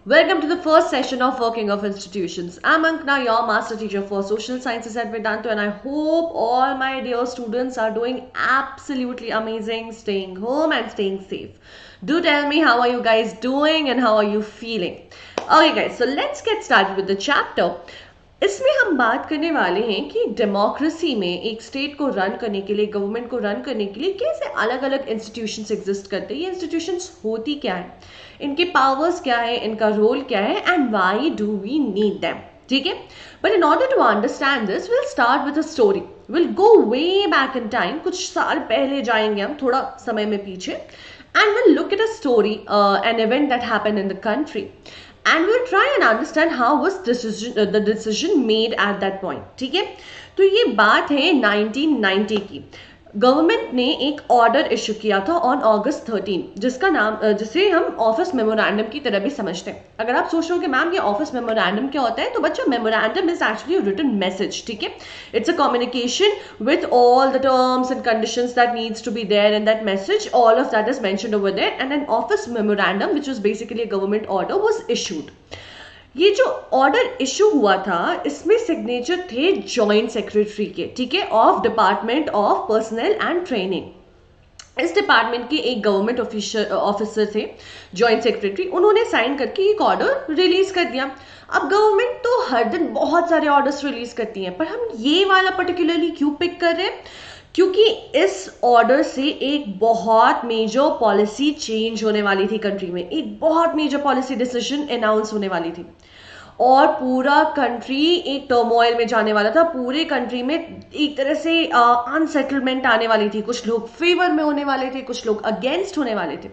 Welcome to the first session of Working of Institutions. I'm Ankna, your master teacher for social sciences at Vedanta, and I hope all my dear students are doing absolutely amazing, staying home and staying safe. Do tell me how are you guys doing and how are you feeling? Okay guys, so let's get started with the chapter. इसमें हम बात करने वाले हैं कि democracy में एक state को रन करने के लिए, गवर्नमेंट को रन करने के लिए कैसे अलग अलग इंस्टीट्यूशंस एग्जिस्ट करते हैं, ये इंस्टीट्यूशंस होती क्या है, इनके पावर्स क्या है, इनका रोल क्या है, and why do we need them. ठीक है, but in order to understand this will start with a story. Will go way back in time, कुछ साल पहले जाएंगे हम, थोड़ा समय में पीछे, and we'll look at a story, an event that happened in the country, and we'll try and understand how was the decision made at that point. ठीक है, तो ये बात है 1990 की. गवर्नमेंट ने एक ऑर्डर इशू किया था ऑन August 13, जिसका नाम, जिसे हम ऑफिस मेमोरेंडम की तरह भी समझते हैं. अगर आप सोच रहे हो कि मैम ये ऑफिस मेमोरेंडम क्या होता है, तो बच्चा memorandum is actually written message. ठीक है, it's a communication with all the terms and conditions that needs to be there in that message. All of that is mentioned over there, and an office memorandum which was basically a government order was issued. ये जो order issue हुआ था, इसमें signature थे joint secretary के, ठीक है, of department of personal and training. इस डिपार्टमेंट के एक गवर्नमेंट ऑफिसर थे, जॉइंट सेक्रेटरी. उन्होंने साइन करके एक ऑर्डर रिलीज कर दिया. अब गवर्नमेंट तो हर दिन बहुत सारे ऑर्डर्स रिलीज करती है, पर हम ये वाला पर्टिकुलरली क्यों पिक कर रहे हैं? क्योंकि इस ऑर्डर से एक बहुत मेजर पॉलिसी चेंज होने वाली थी कंट्री में, एक बहुत मेजर पॉलिसी डिसीजन अनाउंस होने वाली थी, और पूरा कंट्री एक टर्मोइल में जाने वाला था. पूरे कंट्री में एक तरह से अनसेटलमेंट आने वाली थी. कुछ लोग फेवर में होने वाले थे, कुछ लोग अगेंस्ट होने वाले थे.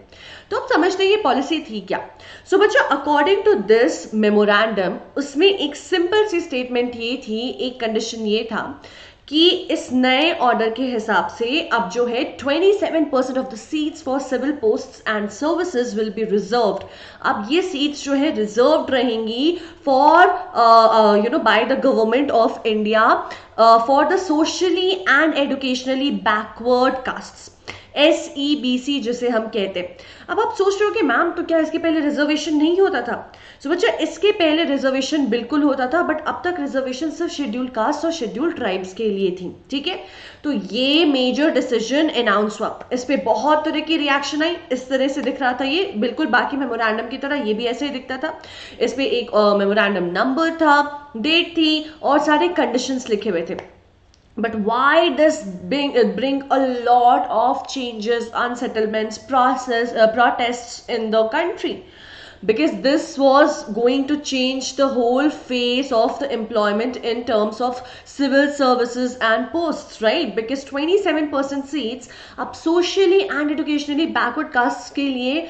तो अब समझते हैं ये पॉलिसी थी क्या. सो बच्चा, अकॉर्डिंग टू दिस मेमोरेंडम, उसमें एक सिंपल सी स्टेटमेंट ये थी, एक कंडीशन ये था कि इस नए ऑर्डर के हिसाब से अब जो है 27% of the seats for civil posts and services will be reserved. अब ये सीट्स जो है रिजर्व्ड रहेंगी for by the government of India for the socially and educationally backward castes, SEBC जिसे हम कहते हैं. अब आप सोच रहे हो कि मैम तो क्या इसके पहले रिजर्वेशन नहीं होता था? सो बच्चा, इसके पहले रिजर्वेशन बिल्कुल होता था, बट अब तक रिजर्वेशन सिर्फ शेड्यूल्ड कास्ट और शेड्यूल्ड ट्राइब्स के लिए थी. ठीक है, तो ये मेजर डिसीजन अनाउंस हुआ. इस पे बहुत तरह की रिएक्शन आई. इस तरह से दिख रहा था ये, बिल्कुल बाकी मेमोरेंडम की तरह ये भी ऐसे ही दिखता था. इस पे एक मेमोरेंडम नंबर था, डेट थी, और सारे कंडीशंस लिखे हुए थे. But why does bring a lot of changes, unsettlements, protests in the country? Because this was going to change the whole face of the employment in terms of civil services and posts, right? Because 27% seats अब socially and educationally backward castes के लिए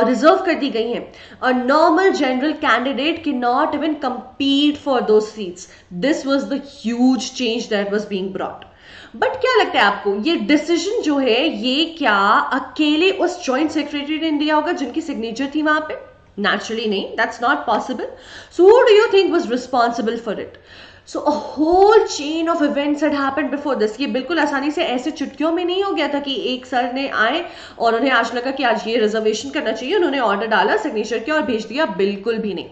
reserve कर दी गई हैं. A normal general candidate cannot even compete for those seats. This was the huge change that was being brought. But क्या लगता है आपको, ये डिसीजन जो है ये क्या अकेले उस जॉइंट सेक्रेटरी ने दिया होगा जिनकी सिग्नेचर थी वहां पे? Naturally nahi, that's not possible. So who do you think was responsible for it? So a whole chain of events had happened before this. ये बिल्कुल आसानी से ऐसे चुटकियों में नहीं हो गया था कि एक सर ने आए और उन्हें आज लगा कि आज ये रिजर्वेशन करना चाहिए, उन्होंने ऑर्डर डाला, सिग्नेचर किया और भेज दिया. बिल्कुल भी नहीं.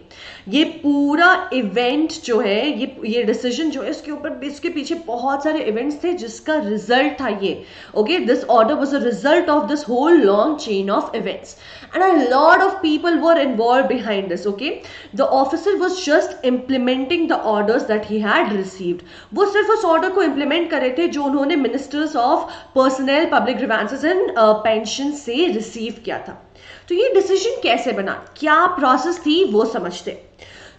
ये पूरा इवेंट जो है, ये डिसीजन जो है, इसके ऊपर, इसके पीछे बहुत सारे इवेंट्स थे जिसका रिजल्ट था ये. Okay, this order was a result of this whole long chain of events, and a lot of people were involved behind this. Okay, the officer was just implementing the orders that he had received. वो सिर्फ उस order को implement कर रहे थे जो उन्होंने ministers of personal, public grievances and pension से रिसीव किया था. तो ये डिसीजन कैसे बना, क्या प्रोसेस थी, वो समझते.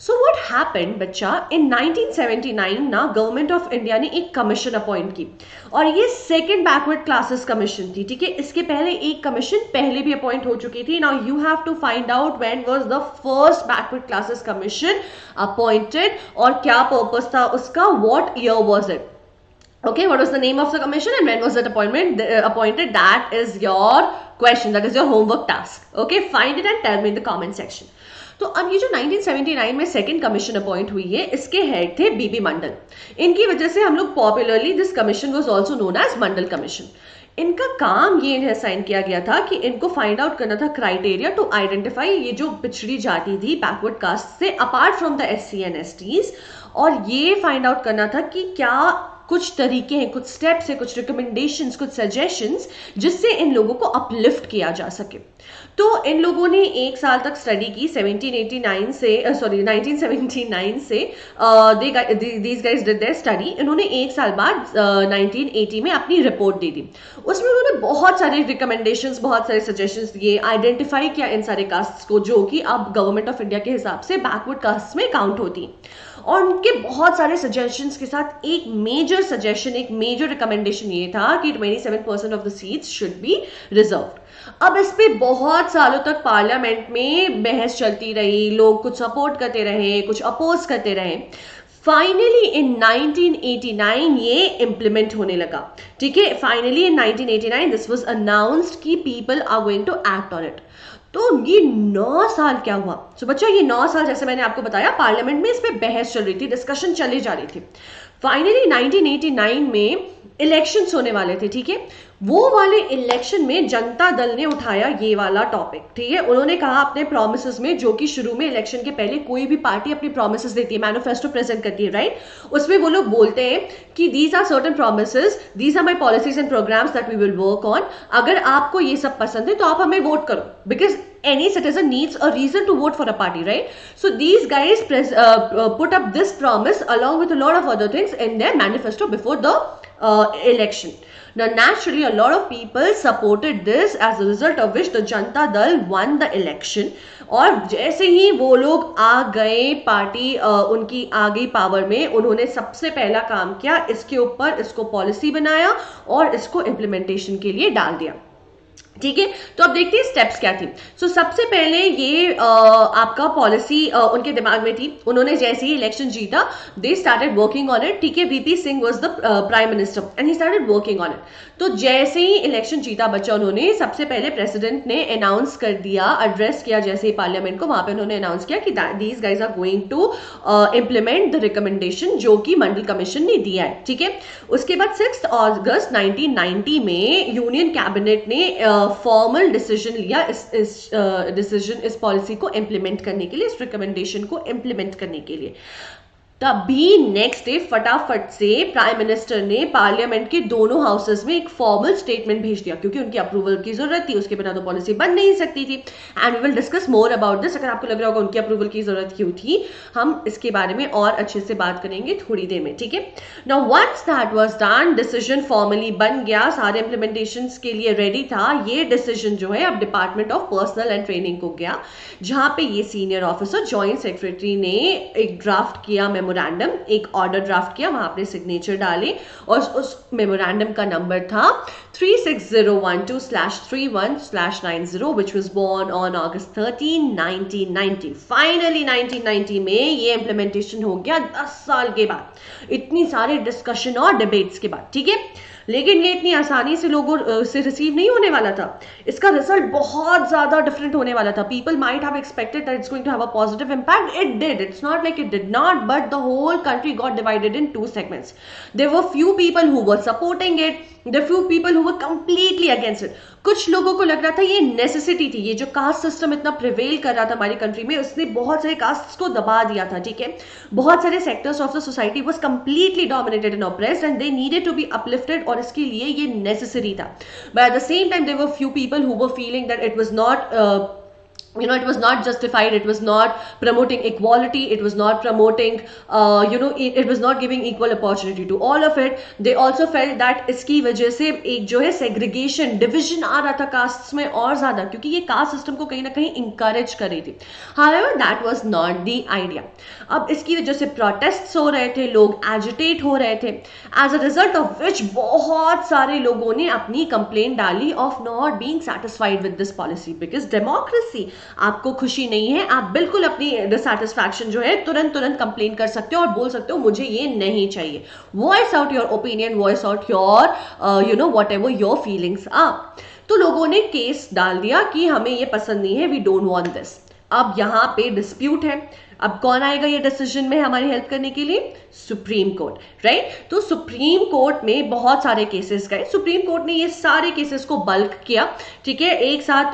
सो व्हाट हैपेंड बच्चा, इन 1979 ना गवर्नमेंट ऑफ इंडिया ने एक कमीशन अपॉइंट की, और ये सेकंड बैकवर्ड क्लासेस कमीशन थी. ठीक है, इसके पहले एक कमीशन पहले भी अपॉइंट हो चुकी थी. Now you have to find out when was the first backward classes commission appointed, और क्या पर्पस था उसका, what year was it. Okay, what was the name of the commission and when was that appointed? That is your question, that is your homework task. Okay, find it and tell me in the comment section. तो अब ये जो 1979 में second commission appoint हुई है, इसके head थे बीबी मंडल। इनकी वजह से हम लोग popularly this commission was also known as Mandal commission. इनका काम ये इन्हें असाइन किया गया था कि इनको फाइंड आउट करना था क्राइटेरिया टू आइडेंटिफाई ये जो पिछड़ी जाति थी बैकवर्ड कास्ट से apart from the SC and STs, और ये फाइंड आउट करना था कि क्या कुछ तरीके हैं, कुछ स्टेप्स हैं, कुछ रिकमेंडेशंस, कुछ सजेशंस जिससे इन लोगों को अपलिफ्ट किया जा सके। तो इन लोगों ने एक साल तक स्टडी की 1979 से these guys did there study. इन्होंने एक साल बाद 1980 में अपनी रिपोर्ट दे दी। उसमें उन्होंने बहुत सारे रिकमेंडेशंस, बहुत सारे सजेशंस दिए, आइडेंटिफाई किया इन सारे कास्ट्स को जो कि अब गवर्नमेंट ऑफ इंडिया के हिसाब से बैकवर्ड कास्ट में काउंट होती। और उनके बहुत सारे सजेशंस के साथ एक मेजर सजेशन, एक मेजर रिकमेंडेशन ये था कि 27% of the seats should be reserved. अब इस पे बहुत सालों तक पार्लियामेंट में बहस चलती रही, लोग कुछ सपोर्ट करते रहे, कुछ अपोज करते रहे। फाइनली इन 1989 ये इम्प्लीमेंट होने लगा। ठीक है, finally in 1989 this was announced कि people are going to act on it. तो ये 9 साल क्या हुआ? तो बच्चा ये 9 साल जैसे मैंने आपको बताया पार्लियामेंट में इस पे बहस चल रही थी, डिस्कशन चली जा रही थी। फाइनली 1989 में इलेक्शंस होने वाले थे। ठीक है, वो वाले इलेक्शन में जनता दल ने उठाया ये वाला टॉपिक। ठीक है, उन्होंने कहा अपने प्रोमिसेस में, जो कि शुरू में इलेक्शन के पहले कोई भी पार्टी अपनी प्रोमिसेस देती है, मैनिफेस्टो प्रेजेंट करती है, राइट? उसमें वो लोग बोलते हैं कि these are certain promises, these are my policies and programmes that we will work on. अगर आपको ये सब पसंद है तो आप हमें वोट करो, because any citizen needs a reason to vote for a party, right? So these guys put up this promise along with a lot of other things in their manifesto before the election. Now naturally a lot of people supported this, as a result of which the Janata Dal won the election. और जैसे ही वो लोग आ गए, party उनकी आ गई power में, उन्होंने सबसे पहला काम किया, इसके ऊपर इसको पॉलिसी बनाया और इसको इम्प्लीमेंटेशन के लिए डाल दिया। ठीक है, तो अब देखते हैं स्टेप्स क्या थी। सो सबसे पहले ये आपका पॉलिसी उनके दिमाग में थी। उन्होंने जैसे ही इलेक्शन जीता, they started working on it. ठीक है, VP Singh was the prime minister and he started working on it. तो जैसे ही इलेक्शन जीता बच्चा, उन्होंने सबसे पहले प्रेसिडेंट ने अनाउंस कर दिया, एड्रेस किया जैसे ही पार्लियामेंट को, वहां पे उन्होंने अनाउंस किया कि these guys are going to implement the recommendation जो कि मंडल कमीशन ने दिया है। ठीक है, उसके बाद 6 अगस्त 1990 में यूनियन कैबिनेट ने फॉर्मल डिसीजन लिया इस पॉलिसी को इंप्लीमेंट करने के लिए, इस रिकमेंडेशन को इंप्लीमेंट करने के लिए। तभी नेक्स्ट डे फटाफट से प्राइम मिनिस्टर ने पार्लियामेंट के दोनों हाउसेस में एक फॉर्मल स्टेटमेंट भेज दिया, क्योंकि उनकी अप्रूवल की जरूरत थी, उसके बिना तो पॉलिसी बन नहीं सकती थी। And we will discuss more about this. अगर आपको लग रहा होगा उनकी अप्रूवल की जरूरत क्यों थी, हम इसके बारे में और अच्छे से बात करेंगे थोड़ी देर में। ठीक है, now once that was done, decision formally बन गया, सारे इंप्लीमेंटेशन के लिए रेडी था। ये डिसीजन जो है अब department of personal and training को गया, जहां पे ये सीनियर ऑफिसर ज्वाइंट सेक्रेटरी ने एक ड्राफ्ट किया, मेमोरेंडम, एक ऑर्डर ड्राफ्ट किया, वहां अपने सिग्नेचर डाले, और उस मेमोरेंडम का नंबर था 36012/31/90, which was born on August 13, 1990. Finally 1990 में ये इंप्लीमेंटेशन हो गया 10 साल के बाद, इतनी सारे डिस्कशन और डिबेट्स के बाद। ठीक है, लेकिन ये इतनी आसानी से लोगों से रिसीव नहीं होने वाला था। इसका रिजल्ट बहुत ज्यादा डिफरेंट होने वाला था। People might have expected that it's going to have a positive impact. It did, it's not like it did not, but the whole country got divided in 2 segments. There were few people who were supporting it, there were few people who were completely against it. कुछ लोगों को लग रहा था ये necessity थी, ये जो कास्ट सिस्टम इतना प्रिवेल कर रहा था हमारी कंट्री में, उसने बहुत सारे कास्ट को दबा दिया था। ठीक है, बहुत सारे sectors of the society was completely dominated and oppressed and they needed to be uplifted, और इसके लिए ये नेसेसरी था। But at the same time there were few people who were feeling that it was not it was not justified, it was not promoting equality, it was not promoting it was not giving equal opportunity to all of it. They also felt that इसकी वजह से एक जो है segregation, division आ रहा था castes में और ज्यादा, क्योंकि ये caste system को कहीं ना कहीं encourage कर रही थी। However, that was not the idea. अब इसकी वजह से protests हो रहे थे, लोग agitate हो रहे थे, as a result of which बहुत सारे लोगों ने अपनी complaint डाली of not being satisfied with this policy, because democracy, आपको खुशी नहीं है, आप बिल्कुल अपनी डिससैटिस्फैक्शन जो है तुरंत कंप्लेन कर सकते हो और बोल सकते हो मुझे ये नहीं चाहिए। Voice out your opinion, voice out your whatever your feelings are. तो लोगों ने केस डाल दिया कि हमें ये पसंद नहीं है, वी डोंट वांट दिस। अब यहाँ पे डिस्प्यूट है, अब कौन आएगा ये डिसीजन में हमारी हेल्प करने के लिए? Supreme court, right? तो सुप्रीम कोर्ट में बहुत सारे केसेस गए, सुप्रीम कोर्ट ने ये सारे केसेस को बल्क किया, ठीक है, एक साथ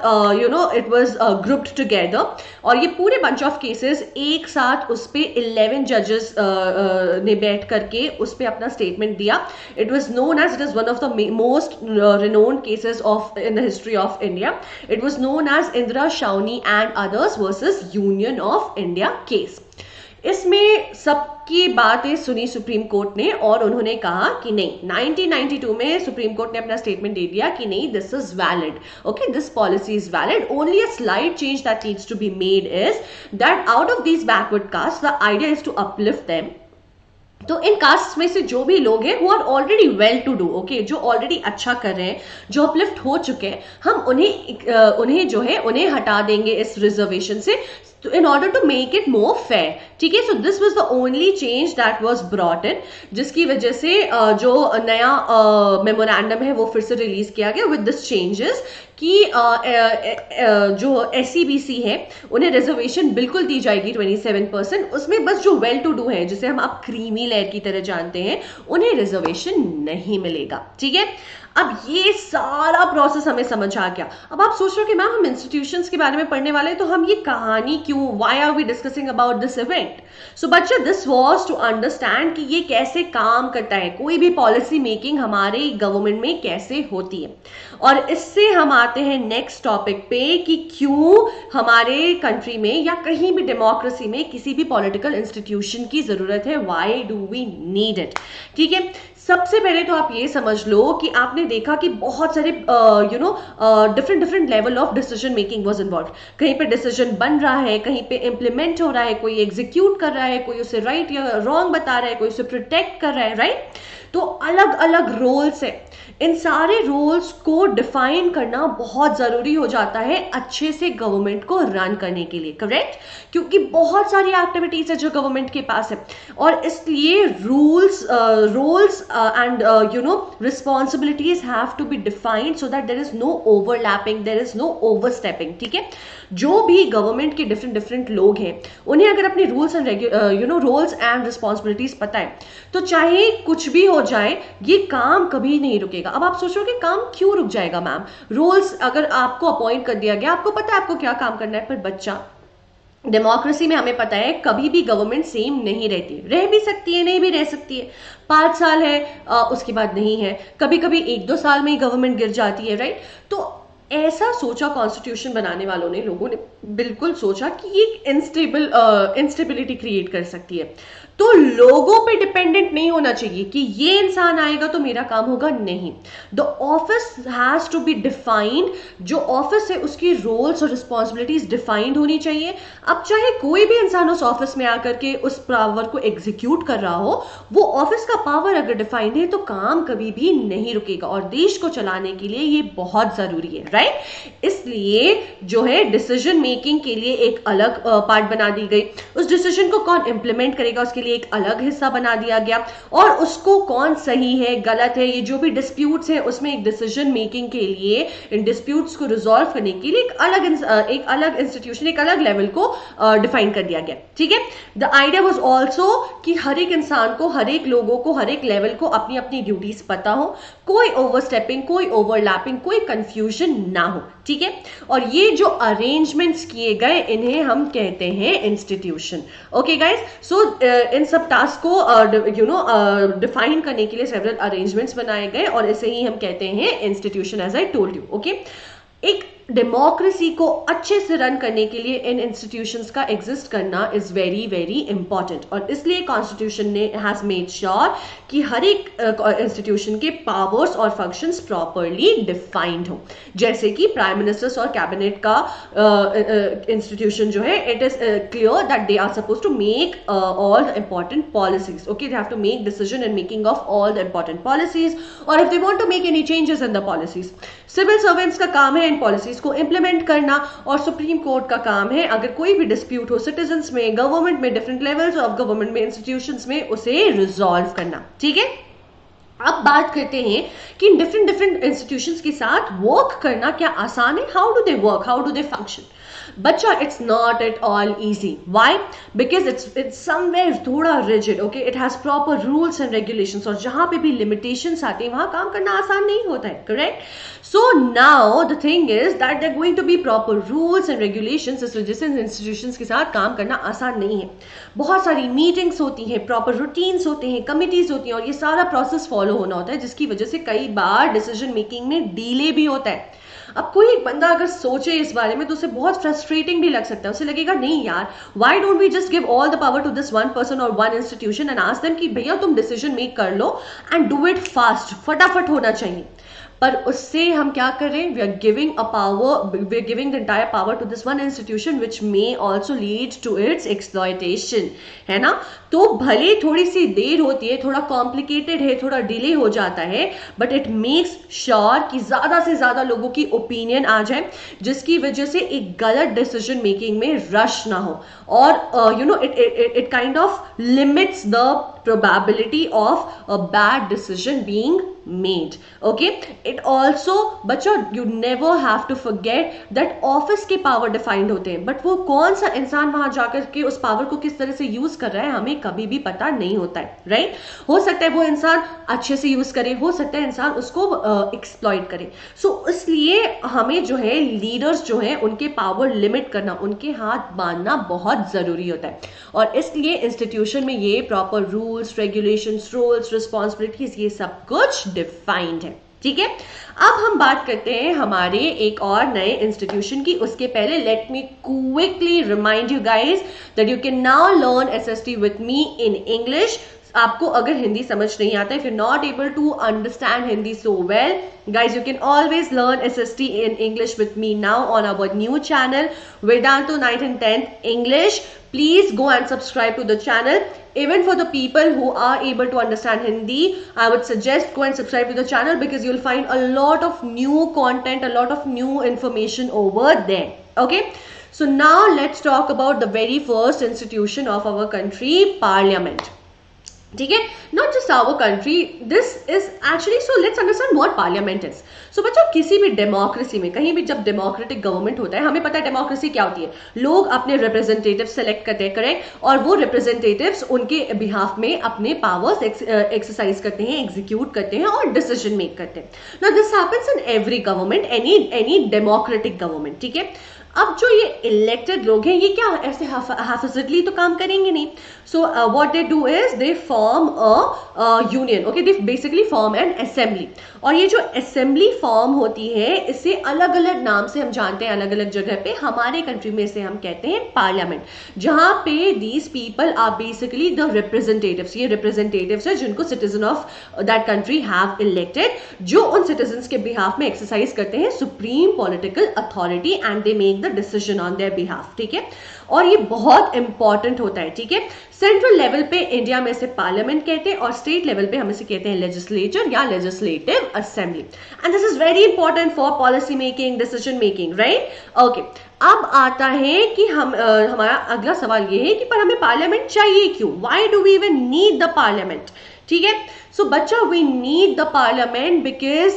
इट वाज ग्रुप्ड टुगेदर, और ये पूरे बंच ऑफ केसेस एक साथ उस पे 11 जजेस ने बैठ करके उस पे अपना स्टेटमेंट दिया. It was known as, it is one of the most renowned cases of in the history of India. It was known as Indira Shawnee and others versus Union of India case. इसमें सबकी बातें सुनी supreme court ने और उन्होंने कहा कि नहीं, 1992 में सुप्रीम कोर्ट ने अपना स्टेटमेंट दे दिया कि नहीं, this is valid, okay, this policy is valid. Only a slight change that needs to be made is that out of these backward caste the idea is to uplift them. तो इन caste में से जो भी लोग हैं who are already well to do, okay, जो already अच्छा कर रहे हैं, जो अपलिफ्ट हो चुके हैं, हम उन्हें जो है उन्हें हटा देंगे इस रिजर्वेशन से in order to make it more fair. ठीक है, so this was the only change that was brought in, जिसकी वजह से जो नया मेमोरेंडम है वो फिर से रिलीज किया गया with this changes कि जो SCBC है उन्हें रिजर्वेशन बिल्कुल दी जाएगी 27%, उसमें बस जो वेल टू डू है, जिसे हम आप क्रीमी लेयर की तरह जानते हैं, उन्हें रिजर्वेशन नहीं मिलेगा. ठीक है, अब ये सारा प्रोसेस हमें समझ आ गया. अब आप सोच रहे हो कि मैम हम इंस्टीट्यूशंस के बारे में पढ़ने वाले हैं, तो हम ये कहानी क्यों, why are we discussing about this event? So बच्चा, दिस वाज टू अंडरस्टैंड कि ये कैसे काम करता है, कोई भी पॉलिसी मेकिंग हमारे गवर्नमेंट में कैसे होती है. और इससे हम आते हैं नेक्स्ट टॉपिक पे कि क्यों हमारे कंट्री में या कहीं भी डेमोक्रेसी में किसी भी पॉलिटिकल इंस्टीट्यूशन की जरूरत है. Why do we need it? ठीक है, सबसे पहले तो आप ये समझ लो कि आपने देखा कि बहुत सारे different level of decision making was involve. कहीं पे डिसीजन बन रहा है, कहीं पे इम्प्लीमेंट हो रहा है, कोई एग्जीक्यूट कर रहा है, कोई उसे राइट या रॉन्ग बता रहा है, कोई उसे प्रोटेक्ट कर रहा है, राइट? तो अलग अलग रोल्स है. इन सारे रोल्स को डिफाइन करना बहुत जरूरी हो जाता है अच्छे से गवर्नमेंट को रन करने के लिए, करेक्ट? क्योंकि बहुत सारी एक्टिविटीज है जो गवर्नमेंट के पास है, और इसलिए roles and responsibilities have to be defined so that there is no overlapping, there is no overstepping. ठीक है, जो भी गवर्नमेंट के डिफरेंट लोग हैं, उन्हें अगर अपने रूल्स एंड रिस्पॉन्सिबिलिटीज पता है, तो चाहे कुछ भी हो जाए, ये काम कभी नहीं रुकेगा. अब आप सोचोगे काम क्यों रुक जाएगा मैम? रूल्स अगर आपको अपॉइंट कर दिया गया, आपको पता है आपको क्या काम करना है, पर बच्चा, डेमोक्रेसी में हमें पता है कभी भी गवर्नमेंट सेम नहीं रहती, रह भी सकती है, नहीं भी रह सकती है. 5 साल है, उसके बाद नहीं है, कभी कभी 1-2 साल में ही गवर्नमेंट गिर जाती है, राइट? तो ऐसा सोचा कॉन्स्टिट्यूशन बनाने वालों ने, लोगों ने बिल्कुल सोचा कि ये इंस्टेबिलिटी क्रिएट कर सकती है. तो लोगों पे डिपेंडेंट नहीं होना चाहिए कि ये इंसान आएगा तो मेरा काम होगा, नहीं. The office has to be defined. जो ऑफिस है उसकी रोल्स और रिस्पॉन्सिबिलिटीज डिफाइंड होनी चाहिए. अब चाहे कोई भी इंसान उस ऑफिस में आकर के उस पावर को एग्जीक्यूट कर रहा हो, वो ऑफिस का पावर अगर डिफाइंड है तो काम कभी भी नहीं रुकेगा, और देश को चलाने के लिए ये बहुत जरूरी है, राइट? इसलिए जो है डिसीजन मेकिंग के लिए एक अलग पार्ट बना दी गई. उस डिसीजन को कौन इंप्लीमेंट करेगा उसके लिए एक अलग हिस्सा बना दिया गया, और उसको कौन सही है गलत है, ये जो भी डिस्प्यूट्स है उसमें एक डिसीजन मेकिंग के लिए, इन डिस्प्यूट्स को रिजॉल्व करने के लिए एक अलग इंस्टीट्यूशन, एक अलग लेवल को डिफाइन कर दिया गया. ठीक है, द आइडिया वाज आल्सो कि हर एक इंसान को, हर एक लोगों को, हर एक लेवल को अपनी अपनी ड्यूटीज पता हो, कोई ओवरस्टेपिंग, कोई ओवरलैपिंग, कोई कंफ्यूजन ना हो. ठीक है, और ये जो अरेंजमेंट्स किए गए इन्हें हम कहते हैं इंस्टीट्यूशन. ओके गाइस, सो इन सब टास्क को डिफाइन करने के लिए सेवरल अरेंजमेंट्स बनाए गए, और इसे ही हम कहते हैं institution, as I told you. Okay, एक डेमोक्रेसी को अच्छे से रन करने के लिए इन इंस्टीट्यूशंस का एग्जिस्ट करना इज वेरी वेरी इंपॉर्टेंट, और इसलिए कॉन्स्टिट्यूशन ने हैज मेड श्योर कि हर एक इंस्टीट्यूशन के पावर्स और फंक्शंस प्रॉपरली डिफाइंड हो. जैसे कि प्राइम मिनिस्टर्स और कैबिनेट का इंस्टीट्यूशन जो है, it is clear that they are suppose to make all the important policies. Okay, they have to make decision in making of all the important policies, और if they want to make any changes in the policies. Civil servants का काम है इन policies को implement करना, और supreme court का काम है अगर कोई भी डिस्प्यूट हो सिटीजन्स में, गवर्नमेंट में, डिफरेंट लेवल्स ऑफ गवर्नमेंट में, इंस्टीट्यूशंस में, उसे रिजॉल्व करना. ठीक है, अब बात करते हैं कि डिफरेंट डिफरेंट इंस्टीट्यूशंस के साथ वर्क करना क्या आसान है, how do they work, how do they function. बच्चा, it's not at all easy. Why? Because it's somewhere थोड़ा rigid. Okay, it has proper rules and regulations. और जहाँ पे भी limitations आते हैं वहाँ काम करना आसान नहीं होता है. Correct? So now the thing is that there are going to be proper rules and regulations. इस वजह से institutions के साथ काम करना आसान नहीं है. बहुत सारी मीटिंग्स होती हैं, प्रॉपर रूटीन्स होते हैं, कमिटीज होती हैं, और ये सारा प्रोसेस फॉलो होना होता है, जिसकी वजह से कई बार डिसीजन मेकिंग में डिले भी होता है. अब कोई एक बंदा अगर सोचे इस बारे में तो उसे बहुत फ्रस्ट्रेटिंग भी लग सकता है. उसे लगेगा नहीं यार, why don't we just give all the power to this one person और one institution and ask them कि भैया तुम डिसीजन मेक कर लो एंड डू इट फास्ट, फटाफट होना चाहिए. पर उससे हम क्या कर रहे हैं, we are giving a power, we are giving the entire power to this one institution which may also lead to its exploitation, है ना. तो भले थोड़ी सी देर होती है, थोड़ा कॉम्प्लिकेटेड है, थोड़ा डिले हो जाता है, बट इट मेक्स श्योर कि ज्यादा से ज्यादा लोगों की ओपिनियन आ जाए, जिसकी वजह से एक गलत डिसीजन मेकिंग में रश ना हो. और you know it kind of limits the probability of a bad decision being made. Okay, it also, बच्चों, you never have to forget that office के power defined होते हैं, but वो कौन सा इंसान वहां जाकर के उस पावर को किस तरह से यूज कर रहा है हमें कभी भी पता नहीं होता है. राइट? हो सकता है वो इंसान अच्छे से यूज करे, हो सकता है इंसान उसको एक्सप्लॉइट करे. सो इसलिए हमें जो है लीडर्स जो है उनके पावर लिमिट करना, उनके हाथ बांधना बहुत जरूरी होता है. और इसलिए इंस्टीट्यूशन में ये proper rules, regulations, roles, responsibilities, ये सब कुछ डिफाइंड है. ठीक है, अब हम बात करते हैं हमारे एक और नए इंस्टीट्यूशन की. उसके पहले let me quickly remind you guys that you can now learn SST with me in English. आपको अगर हिंदी समझ नहीं आता, if you not able to understand Hindi so well, guys, you can always learn SST in English with me now on our new channel Vedantu 9th and 10th English. Please go and subscribe to the channel. Even for the people who are able to understand Hindi, I would suggest go and subscribe to the channel because you'll find a lot of new content, a lot of new information over there. Okay, so now let's talk about the very first institution of our country, Parliament. ठीक है, not just our country, this is actually, so let's understand what parliament is. So बच्चों, किसी भी democracy में, कहीं भी जब democratic government होता है, हमें पता है डेमोक्रेसी क्या होती है. लोग अपने रिप्रेजेंटेटिव सेलेक्ट करते हैं, करेक्ट, और वो रिप्रेजेंटेटिव्स उनके बिहाफ में अपने पावर्स एक्सरसाइज करते हैं, एग्जीक्यूट करते हैं और डिसीजन मेक करते हैं. Now this happens in every government, any democratic government. ठीक है, अब जो ये इलेक्टेड लोग हैं, ये क्या ऐसे हाफिजली तो काम करेंगे नहीं. So what they do is they form a union. Okay, they basically form an assembly. और ये जो असेंबली फॉर्म होती है, इसे अलग अलग नाम से हम जानते हैं, अलग अलग जगह पे. हमारे कंट्री में इसे हम कहते हैं पार्लियामेंट, जहां पे these people are basically the representatives. ये रिप्रेजेंटेटिव्स है जिनको citizen of that country have elected, जो उन सिटीजन्स के बिहाफ में एक्सरसाइज करते हैं supreme political authority and they make the decision on their behalf. ठीक है, और ये बहुत इंपॉर्टेंट होता है. ठीक है, सेंट्रल लेवल पे इंडिया में इसे पार्लियामेंट कहते हैं और स्टेट लेवल पे हम इसे कहते हैं लेजिस्लेचर या legislative assembly. And this is very important for policy making, decision making. Right? Okay, अब आता है कि हमारा अगला सवाल ये है कि पर हमें पार्लियामेंट चाहिए क्यों? Why do we even need the parliament? ठीक है, so बच्चा, we need the parliament because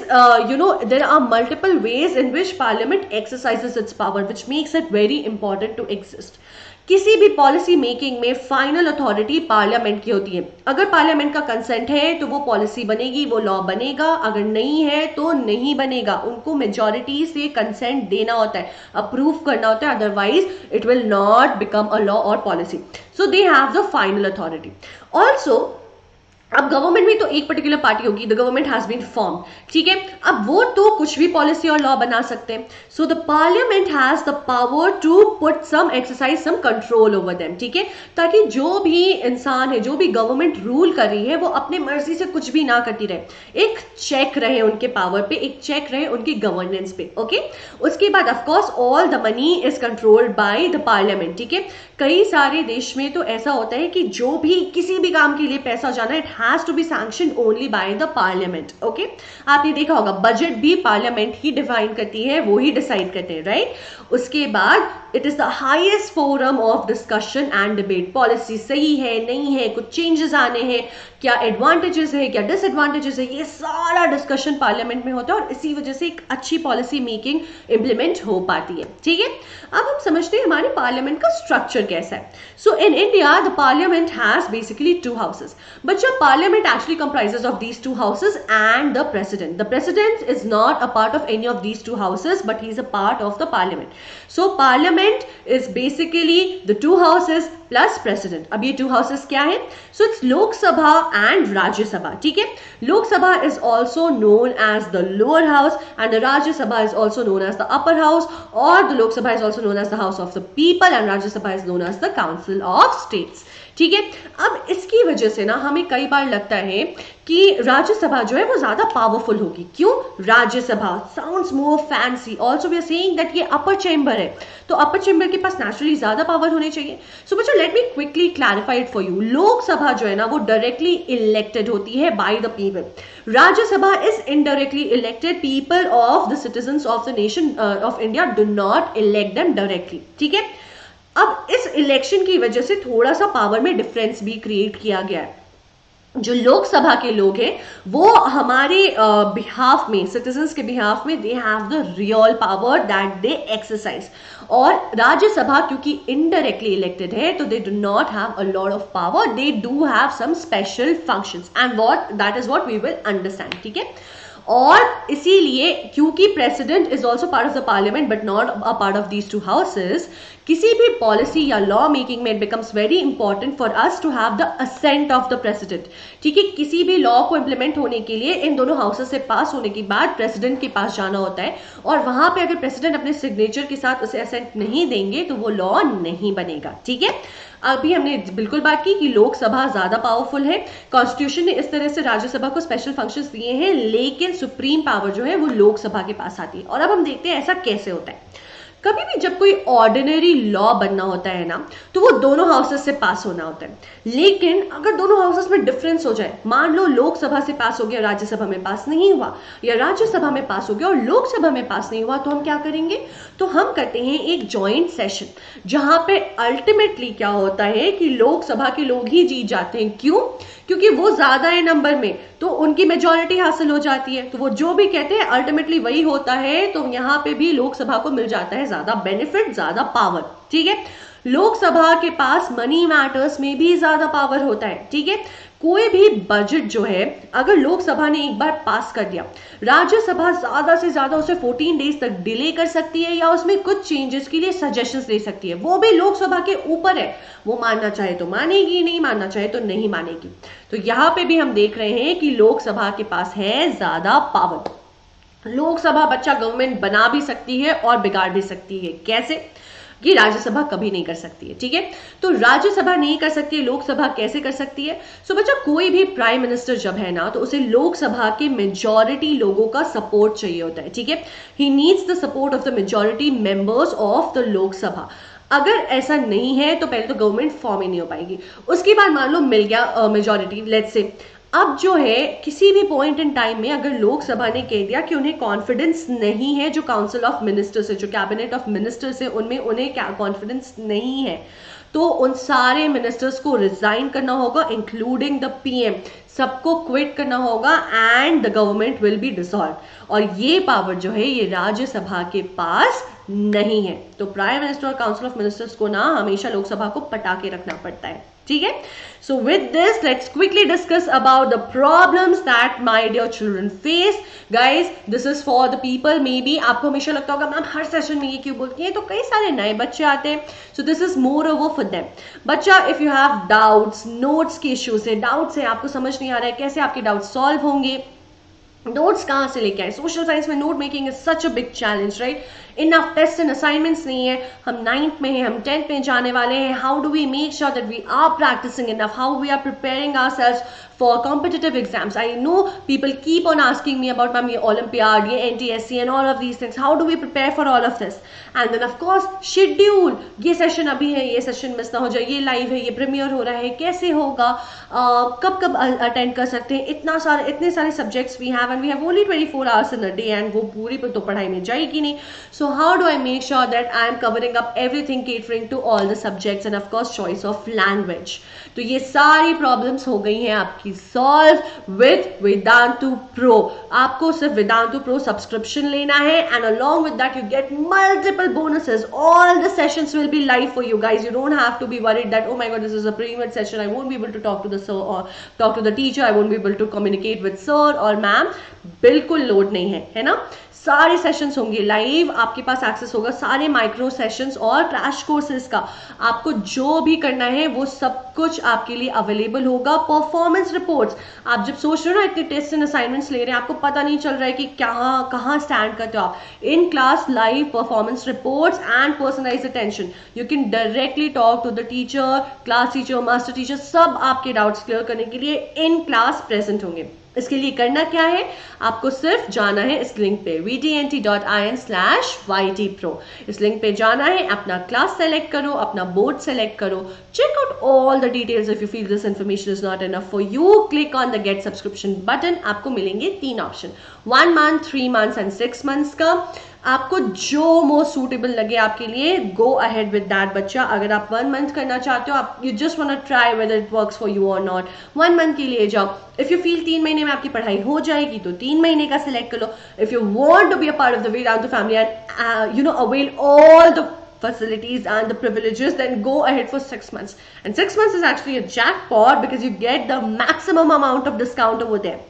there are multiple ways in which parliament exercises its power, which makes it very important to exist. किसी भी policy making में final authority parliament की होती है. अगर पार्लियामेंट का कंसेंट है तो वो पॉलिसी बनेगी, वो लॉ बनेगा. अगर नहीं है तो नहीं बनेगा. उनको मेजॉरिटी से कंसेंट देना होता है, अप्रूव करना होता है, otherwise it will not become a law और policy. So they have the final authority. Also अब गवर्नमेंट में तो एक पर्टिकुलर पार्टी होगी, the government has been form. ठीक है, अब वो तो कुछ भी पॉलिसी और लॉ बना सकते हैं. So the parliament has the power to put some exercise some control over them. ठीक है, ताकि जो भी इंसान है, जो भी गवर्नमेंट रूल कर रही है, वो अपने मर्जी से कुछ भी ना करती रहे. एक चेक रहे उनके पावर पे, एक चेक रहे उनकी गवर्नेंस पे. ओके, उसके बाद of course all the money is controlled by the parliament. ठीक है, कई सारे देश में तो ऐसा होता है कि जो भी किसी भी काम के लिए पैसा जाना, it has to be sanctioned only by the parliament. Okay, आपने देखा होगा बजट भी पार्लियामेंट ही डिफाइन करती है, वो ही डिसाइड करते हैं. राइट? उसके बाद it is the highest forum of discussion and debate. Policy सही है, नहीं है, कुछ चेंजेस आने हैं, क्या एडवांटेजेस है, क्या डिसएडवांटेजेस है, ये सारा डिस्कशन पार्लियामेंट में होता है और इसी वजह से एक अच्छी पॉलिसी मेकिंग इंप्लीमेंट हो पाती है। ठीक है, अब हम समझते हैं हमारे पार्लियामेंट का स्ट्रक्चर कैसा है। So in India the parliament has basically two houses, बच्चा parliament actually comprises of these two houses and the president. The president is not a part of any of these two houses, but he is a part of the parliament. So parliament is basically the two houses plus president. अब ये two houses क्या है? So it's Lok Sabha and Rajya Sabha. ठीक है, Lok Sabha is also known as the lower house and the Rajya Sabha is also known as the upper house, or the Lok Sabha is also known as the house of the people and Rajya Sabha is known as the council of states. ठीक है, अब इसकी वजह से ना हमें कई बार लगता है कि राज्यसभा जो है वो ज्यादा पावरफुल होगी। क्यों? Rajya Sabha sounds more fancy, also we are saying that ये अपर चेंबर है, तो अपर चेंबर के पास नेचुरली ज्यादा पावर होने चाहिए। सो बच्चों late me quickly clarify it for you. Lok Sabha जो है ना वो डायरेक्टली इलेक्टेड होती है by the people, Rajya Sabha is indirectly elected, people of the citizens of the nation of India do not elect them directly. ठीक है, अब इस इलेक्शन की वजह से थोड़ा सा पावर में डिफरेंस भी क्रिएट किया गया है। जो लोकसभा के लोग हैं वो हमारे बिहाफ में, सिटीजन्स के बिहाफ में, they have the real power that they exercise, और राज्यसभा क्योंकि इनडायरेक्टली इलेक्टेड है तो they do not have a lot of power, they do have some special functions and what that is what we will understand. ठीक है, और इसीलिए क्योंकि president is also part of the parliament but not a part of these two houses, किसी भी policy या law making में it becomes very important for us to have the assent of the president. ठीक है, किसी भी law को implement होने के लिए इन दोनों हाउसेस से पास होने के बाद प्रेसिडेंट के पास जाना होता है, और वहां पे अगर प्रेसिडेंट अपने सिग्नेचर के साथ उसे असेंट नहीं देंगे तो वो लॉ नहीं बनेगा। ठीक है, अभी हमने बिल्कुल बात की कि लोकसभा ज्यादा पावरफुल है, कॉन्स्टिट्यूशन ने इस तरह से राज्यसभा को स्पेशल फंक्शंस दिए हैं, लेकिन सुप्रीम पावर जो है वो लोकसभा के पास आती है। और अब हम देखते हैं ऐसा कैसे होता है। कभी भी जब कोई ऑर्डिनरी लॉ बनना होता है ना तो वो दोनों हाउसेस से पास होना होता है, लेकिन अगर दोनों हाउसेस में डिफरेंस हो जाए, मान लो लोकसभा से पास हो गया, राज्यसभा में पास नहीं हुआ, या राज्यसभा में पास हो गया और लोकसभा में पास नहीं हुआ, तो हम क्या करेंगे? तो हम करते हैं एक जॉइंट सेशन, जहां पे अल्टीमेटली क्या होता है कि लोकसभा के लोग ही जीत जाते हैं। क्यों? क्योंकि वो ज्यादा है नंबर में, तो उनकी मेजॉरिटी हासिल हो जाती है, तो वो जो भी कहते हैं अल्टीमेटली वही होता है। तो यहां पे भी लोकसभा को मिल जाता है ज्यादा बेनिफिट, ज्यादा पावर। ठीक है, लोकसभा के पास मनी मैटर्स में भी ज्यादा पावर होता है। ठीक है, कोई भी बजट जो है अगर लोकसभा ने एक बार पास कर दिया, राज्यसभा ज्यादा से ज्यादा उसे 14 डेज तक डिले कर सकती है या उसमें कुछ चेंजेस के लिए सजेशंस दे सकती है। वो भी लोकसभा के ऊपर है, वो मानना चाहे तो मानेगी, नहीं मानना चाहे तो नहीं मानेगी। तो यहां पे भी हम देख रहे हैं कि लोकसभा के पास है ज्यादा पावर। लोकसभा बच्चा गवर्नमेंट बना भी सकती है और बिगाड़ भी सकती है। कैसे? कि राज्यसभा कभी नहीं कर सकती है। ठीक है, तो राज्यसभा नहीं कर सकती है, लोकसभा कैसे कर सकती है? सो बच्चा कोई भी प्राइम मिनिस्टर जब है ना तो उसे लोकसभा के मेजॉरिटी लोगों का सपोर्ट चाहिए होता है। ठीक है, he needs the support of the majority members of the Lok Sabha. अगर ऐसा नहीं है तो पहले तो गवर्नमेंट फॉर्म ही नहीं हो पाएगी। उसके बाद मान लो मिल गया मेजॉरिटी, लेट्स से अब जो है किसी भी पॉइंट इन टाइम में अगर लोकसभा ने कह दिया कि उन्हें कॉन्फिडेंस नहीं है, जो काउंसिल ऑफ मिनिस्टर्स है, जो कैबिनेट ऑफ मिनिस्टर्स है, उनमें उन्हें क्या कॉन्फिडेंस नहीं है, तो उन सारे मिनिस्टर्स को रिजाइन करना होगा, इंक्लूडिंग द पीएम, सबको क्विट करना होगा and the government will be dissolve. और ये पावर जो है ये राज्यसभा के पास नहीं है। तो प्राइम मिनिस्टर और काउंसिल ऑफ मिनिस्टर्स को ना हमेशा लोकसभा को पटा के रखना पड़ता है। ठीक है, so with this let's quickly discuss about the problems that my dear children face. Guys this is for the people, maybe आपको हमेशा लगता होगा मैम हर सेशन में ये क्यों बोलती है, तो कई सारे नए बच्चे आते हैं, so this is more over for them. बच्चा if you have doubts, notes के इश्यूज है, डाउट्स है, आपको समझ नहीं आ रहा है कैसे आपके डाउट्स सॉल्व होंगे, नोट्स कहाँ से लेके आए? सोशल साइंस में note making is such a big challenge, right? Enough test and assignments नहीं है, हम 9th में हैं, हम 10th में जाने वाले हैं। How do we make sure that we are practising enough, how we are preparing ourselves for competitive exams? I know people keep on asking me about ma'am ये Olympiad, ये NTSC and all of these things. How do we prepare for all of this? And then of course schedule, ये session अभी है, ये session miss ना हो जाए, ये लाइव है, ये प्रीमियर हो रहा है, कैसे होगा, कब कब अटेंड कर सकते हैं, इतने सारे subjects we have and we have only 24 hours in a day and वो पूरी तो पढ़ाई में जाएगी नहीं। So how do I make sure that I am covering up everything, catering to all the subjects and of course choice of language. तो ये सारी प्रॉब्लम्स हो गई हैं आपकी आपकी सॉल्व विद वेदांतु प्रो। आपको सिर्फ वेदांतु प्रो सब्सक्रिप्शन लेना है and along with that you get multiple bonuses. All the sessions will be live for you guys. You don't have to be worried that oh my god this is a premium session, I won't be able to talk to the sir और talk to the teacher, I won't be able to communicate with sir और ma'am. बिल्कुल load नहीं है ना। सारे sessions होंगे live, आपके पास access होगा सारे माइक्रो सेशंस और क्रैश कोर्सेज का। आपको जो भी करना है वो सब कुछ आपके लिए अवेलेबल होगा। परफॉर्मेंस रिपोर्ट्स, आप जब सोच रहे हो ना इतने टेस्ट एंड असाइनमेंट्स ले रहे हैं, आपको पता नहीं चल रहा है कि क्या कहाँ स्टैंड करते हो आप, in class live performance reports and personalised attention. You can directly talk to the teacher, class teacher, master teacher, सब आपके डाउट्स क्लियर करने के लिए इन क्लास प्रेजेंट होंगे। इसके लिए करना क्या है, आपको सिर्फ जाना है इस लिंक पे vtnt.in/ytpro। इस लिंक पे जाना है, अपना क्लास सेलेक्ट करो, अपना बोर्ड सेलेक्ट करो, check out all the details. If you feel this information is not enough for you, click on the get subscription button. आपको मिलेंगे 3 option, 1 month, 3 months and 6 months का। आपको जो मोस्ट सूटेबल लगे आपके लिए, गो अहेड विद दैट बच्चा। अगर आप 1 मंथ करना चाहते हो, आप you just want to try whether it works for you और नॉट, 1 मंथ के लिए जाओ। इफ यू फील 3 महीने में आपकी पढ़ाई हो जाएगी तो 3 महीने का सिलेक्ट कर लो। If you want to be a part of the Vedantu family and avail all the facilities and the privileges, then go ahead for 6 months. And 6 months is actually a jackpot because you get the maximum amount of discount over there.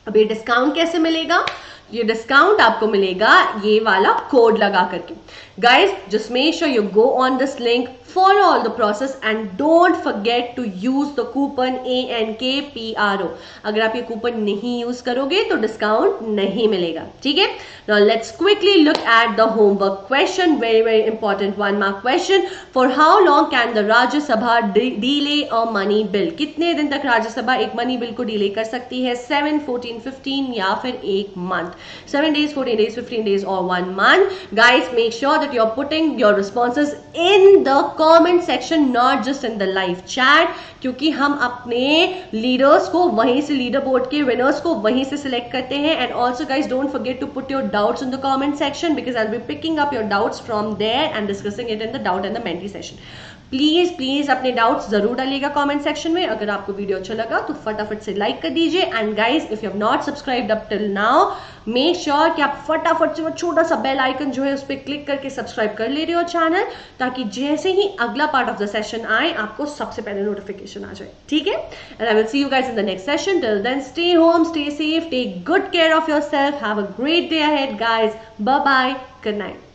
अब ये discount कैसे मिलेगा, ये discount आपको मिलेगा ये वाला code लगा करके। Guys just make sure you go on this link, follow all the process and don't forget to use the coupon ANKPRO। अगर आप ये कूपन नहीं यूज करोगे तो डिस्काउंट नहीं मिलेगा, ठीक है। Now let's quickly look at the homework question, very important 1 mark question। For how long can the Rajya Sabha delay a money bill? कितने दिन तक राज्य सभा एक मनी बिल को डिले कर सकती है, 7, 14, 15 या फिर 1 month, 7 days, 14 days, 15 days or 1 month। Guys make sure that you're putting your responses in the comment section, not just in the live chat, क्योंकि हम अपने लीडर्स को वहीं से, लीडर बोर्ड के विनर्स को वहीं से सिलेक्ट करते हैं। And also guys don't forget to put your doubts in the comment section because I will be picking up your doubts from there and discussing it in the doubt and the Menti session. Please अपने doubts जरूर डालिएगा comment section में। अगर आपको video अच्छा लगा तो फटाफट से लाइक कर दीजिए। And guys if you have not subscribed up till now, make sure कि आप फटाफट से वो छोटा सा बेल आइकन जो है उस पर क्लिक करके सब्सक्राइब कर ले रहे हो चैनल, ताकि जैसे ही अगला पार्ट ऑफ द सेशन आए आपको सबसे पहले नोटिफिकेशन आ जाए, ठीक है। And I will see you guys in the next session. Till then stay home, stay safe, take good care of yourself, have a great day ahead guys. Bye bye, good night.